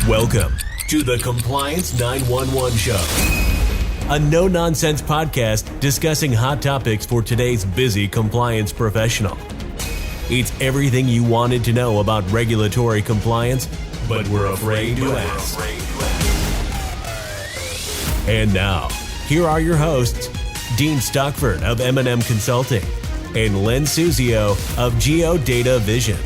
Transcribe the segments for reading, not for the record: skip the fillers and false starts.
Welcome to the Compliance 911 Show, a no-nonsense podcast discussing hot topics for today's busy compliance professional. It's everything you wanted to know about regulatory compliance, but we're afraid to ask. And now, here are your hosts, Dean Stockford of M&M Consulting and Len Suzio of Geodata Vision.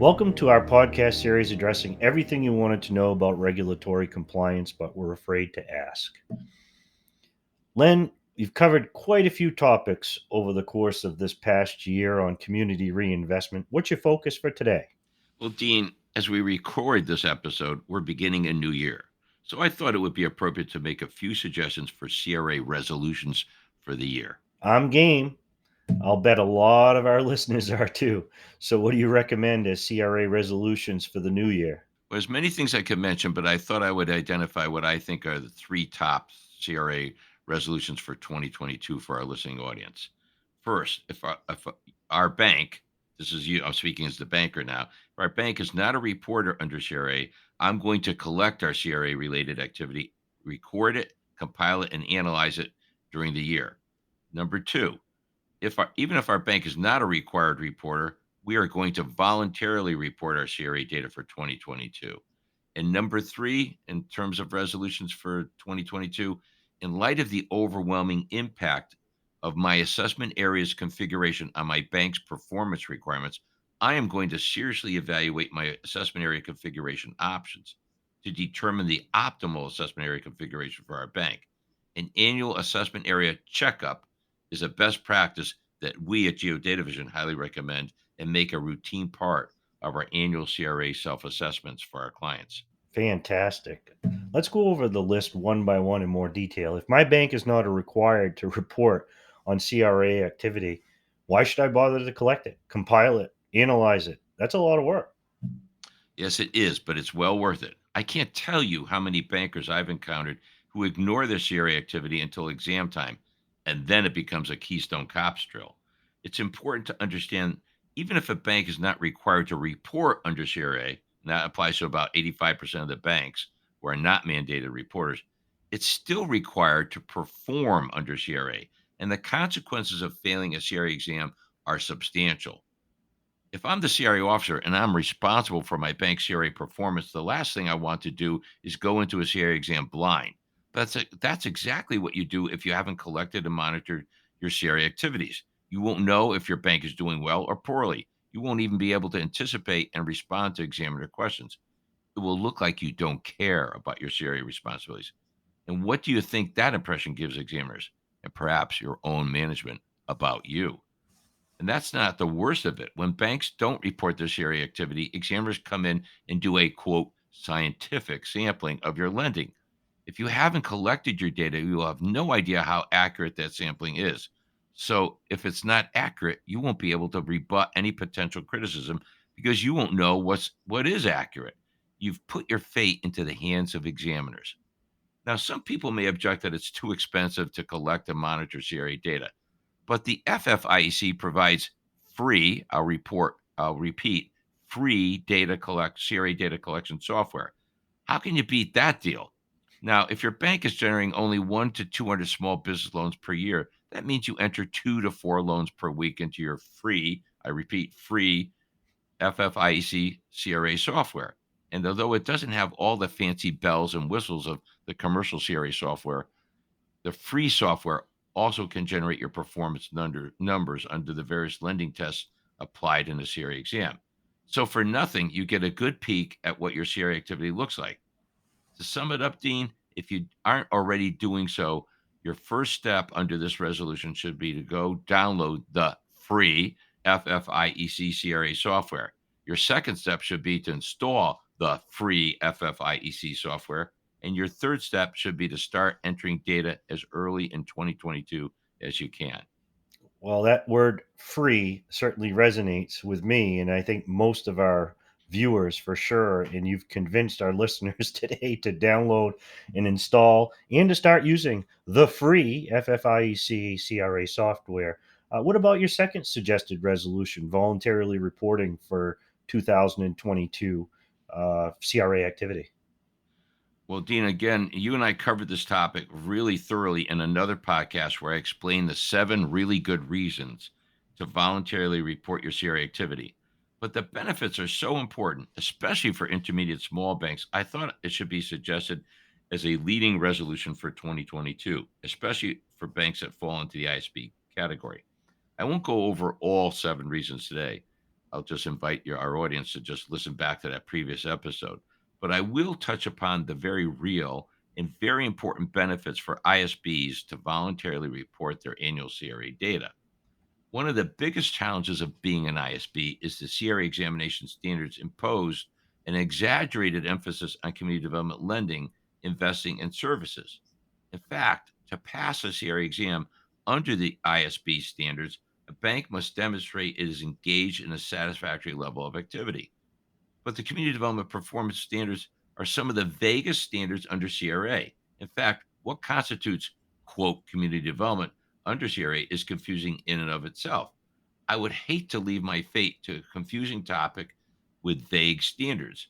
Welcome to our podcast series addressing everything you wanted to know about regulatory compliance, but were afraid to ask. Len, you've covered quite a few topics over the course of this past year on community reinvestment. What's your focus for today? Well, Dean, as we record this episode, we're beginning a new year. So I thought it would be appropriate to make a few suggestions for CRA resolutions for the year. I'm game. I'll bet a lot of our listeners are too. So what do you recommend as CRA resolutions for the new year? Well, there's many things I could mention, but I thought I would identify what I think are the three top CRA resolutions for 2022 for our listening audience. First, if our bank, this is you, I'm speaking as the banker now, if our bank is not a reporter under CRA, I'm going to collect our CRA related activity, record it, compile it, and analyze it during the year. Number two, even if our bank is not a required reporter, we are going to voluntarily report our CRA data for 2022. And number three, in terms of resolutions for 2022, in light of the overwhelming impact of my assessment area's configuration on my bank's performance requirements, I am going to seriously evaluate my assessment area configuration options to determine the optimal assessment area configuration for our bank. An annual assessment area checkup is a best practice that we at Geodata Vision highly recommend and make a routine part of our annual CRA self-assessments for our clients. Fantastic. Let's go over the list one by one in more detail. If my bank is not required to report on CRA activity, why should I bother to collect it, compile it, analyze it? That's a lot of work. Yes, it is, but it's well worth it. I can't tell you how many bankers I've encountered who ignore their CRA activity until exam time, and then it becomes a Keystone Cops drill. It's important to understand, even if a bank is not required to report under CRA, and that applies to about 85% of the banks who are not mandated reporters, it's still required to perform under CRA, and the consequences of failing a CRA exam are substantial. If I'm the CRA officer and I'm responsible for my bank CRA performance, the last thing I want to do is go into a CRA exam blind. That's exactly what you do if you haven't collected and monitored your CRA activities. You won't know if your bank is doing well or poorly. You won't even be able to anticipate and respond to examiner questions. It will look like you don't care about your CRA responsibilities. And what do you think that impression gives examiners and perhaps your own management about you? And that's not the worst of it. When banks don't report their CRA activity, examiners come in and do a, quote, scientific sampling of your lending. If you haven't collected your data, you will have no idea how accurate that sampling is. So if it's not accurate, you won't be able to rebut any potential criticism because you won't know what is accurate. You've put your fate into the hands of examiners. Now, some people may object that it's too expensive to collect and monitor CRA data, but the FFIEC provides free, I'll repeat, free CRA data collection software. How can you beat that deal? Now, if your bank is generating only 1 to 200 small business loans per year, that means you enter 2 to 4 loans per week into your free, I repeat, free FFIEC CRA software. And although it doesn't have all the fancy bells and whistles of the commercial CRA software, the free software also can generate your performance numbers under the various lending tests applied in the CRA exam. So for nothing, you get a good peek at what your CRA activity looks like. To sum it up, Dean, if you aren't already doing so, your first step under this resolution should be to go download the free FFIEC CRA software. Your second step should be to install the free FFIEC software. And your third step should be to start entering data as early in 2022 as you can. Well, that word free certainly resonates with me, and I think most of our viewers for sure. And you've convinced our listeners today to download and install and to start using the free FFIEC CRA software. What about your second suggested resolution, voluntarily reporting for 2022 CRA activity? Well, Dean, again, you and I covered this topic really thoroughly in another podcast where I explained the 7 really good reasons to voluntarily report your CRA activity. But the benefits are so important, especially for intermediate small banks. I thought it should be suggested as a leading resolution for 2022, especially for banks that fall into the ISB category. I won't go over all 7 reasons today. I'll just invite our audience to just listen back to that previous episode. But I will touch upon the very real and very important benefits for ISBs to voluntarily report their annual CRA data. One of the biggest challenges of being an ISB is the CRA examination standards impose an exaggerated emphasis on community development lending, investing, and services. In fact, to pass a CRA exam under the ISB standards, a bank must demonstrate it is engaged in a satisfactory level of activity. But the community development performance standards are some of the vaguest standards under CRA. In fact, what constitutes, quote, community development under CRA is confusing in and of itself. I would hate to leave my fate to a confusing topic with vague standards.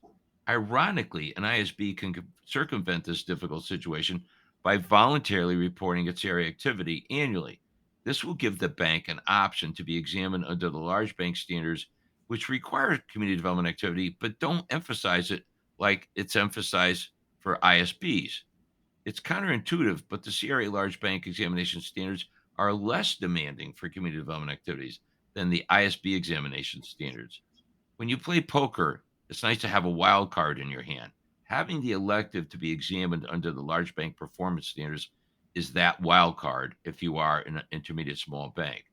Ironically, an ISB can circumvent this difficult situation by voluntarily reporting its area activity annually. This will give the bank an option to be examined under the large bank standards, which require community development activity, but don't emphasize it like it's emphasized for ISBs. It's counterintuitive, but the CRA large bank examination standards are less demanding for community development activities than the ISB examination standards. When you play poker, it's nice to have a wild card in your hand. Having the elective to be examined under the large bank performance standards is that wild card if you are an intermediate small bank.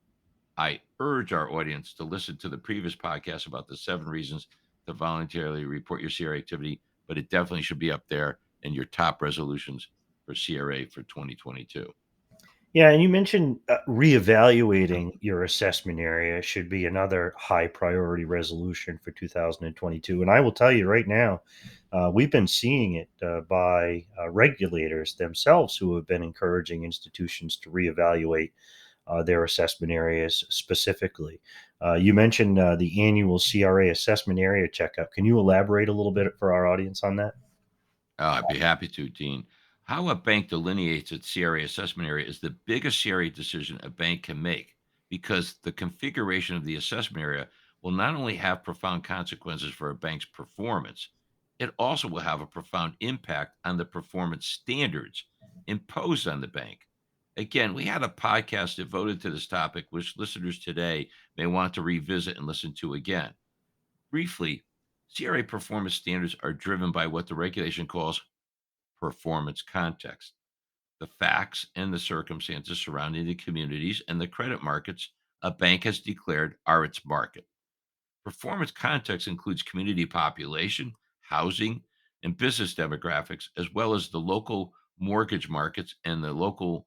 I urge our audience to listen to the previous podcast about the 7 reasons to voluntarily report your CRA activity, but it definitely should be up there in your top resolutions for CRA for 2022. Yeah, and you mentioned reevaluating your assessment area should be another high priority resolution for 2022. And I will tell you right now, we've been seeing it by regulators themselves who have been encouraging institutions to reevaluate their assessment areas specifically. You mentioned the annual CRA assessment area checkup. Can you elaborate a little bit for our audience on that? I'd be happy to, Dean. How a bank delineates its CRA assessment area is the biggest CRA decision a bank can make because the configuration of the assessment area will not only have profound consequences for a bank's performance, it also will have a profound impact on the performance standards imposed on the bank. Again, we had a podcast devoted to this topic, which listeners today may want to revisit and listen to again. Briefly, CRA performance standards are driven by what the regulation calls performance context, the facts and the circumstances surrounding the communities and the credit markets a bank has declared are its market. Performance context includes community population, housing, and business demographics, as well as the local mortgage markets and the local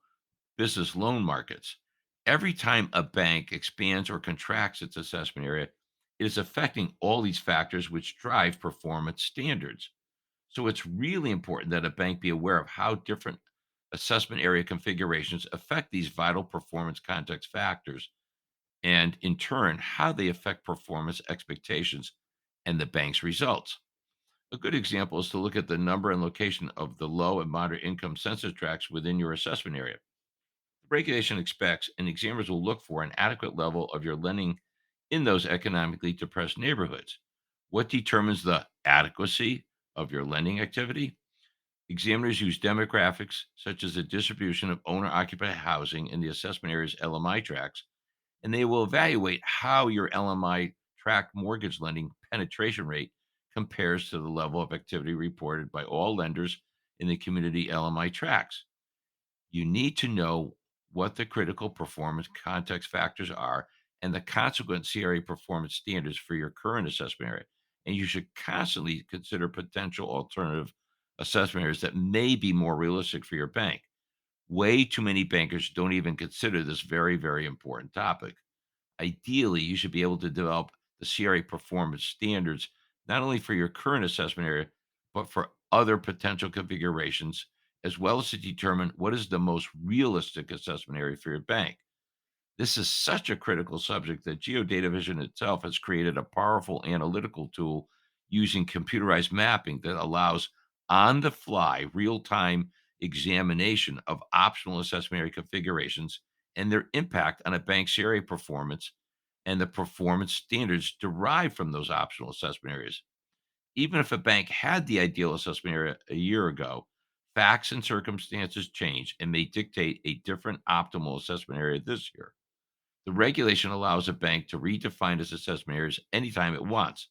business loan markets. Every time a bank expands or contracts its assessment area, it is affecting all these factors which drive performance standards. So it's really important that a bank be aware of how different assessment area configurations affect these vital performance context factors and, in turn, how they affect performance expectations and the bank's results. A good example is to look at the number and location of the low and moderate income census tracts within your assessment area. The regulation expects and examiners will look for an adequate level of your lending in those economically depressed neighborhoods. What determines the adequacy of your lending activity? Examiners use demographics such as the distribution of owner occupied housing in the assessment area's LMI tracks, and they will evaluate how your LMI track mortgage lending penetration rate compares to the level of activity reported by all lenders in the community LMI tracks. You need to know what the critical performance context factors are and the consequent CRA performance standards for your current assessment area. And you should constantly consider potential alternative assessment areas that may be more realistic for your bank. Way too many bankers don't even consider this very, very important topic. Ideally, you should be able to develop the CRA performance standards not only for your current assessment area, but for other potential configurations, as well as to determine what is the most realistic assessment area for your bank. This is such a critical subject that Geodata Vision itself has created a powerful analytical tool using computerized mapping that allows on the fly, real time examination of optional assessment area configurations and their impact on a bank's area performance and the performance standards derived from those optional assessment areas. Even if a bank had the ideal assessment area a year ago, facts and circumstances change and may dictate a different optimal assessment area this year. The regulation allows a bank to redefine its assessment areas anytime it wants.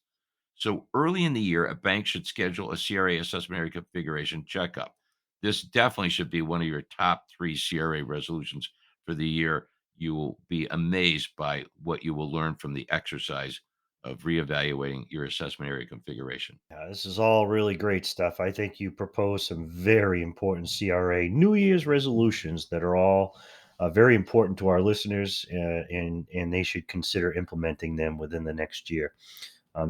So early in the year, a bank should schedule a CRA assessment area configuration checkup. This definitely should be one of your top 3 CRA resolutions for the year. You will be amazed by what you will learn from the exercise of reevaluating your assessment area configuration. Yeah, this is all really great stuff. I think you propose some very important CRA New Year's resolutions that are all very important to our listeners, and they should consider implementing them within the next year.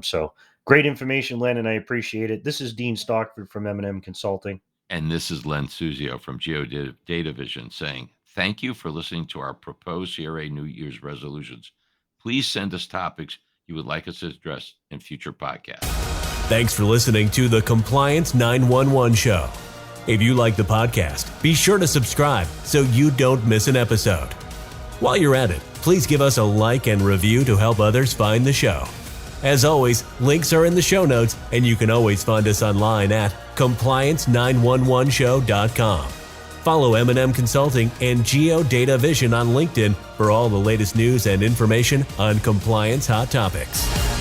So great information, Len, and I appreciate it. This is Dean Stockford from M&M Consulting. And this is Len Suzio from Geodata Vision saying, thank you for listening to our proposed CRA New Year's resolutions. Please send us topics you would like us to address in future podcasts. Thanks for listening to the Compliance 911 Show. If you like the podcast, be sure to subscribe so you don't miss an episode. While you're at it, please give us a like and review to help others find the show. As always, links are in the show notes, and you can always find us online at compliance911show.com. Follow M&M Consulting and Geodata Vision on LinkedIn for all the latest news and information on compliance hot topics.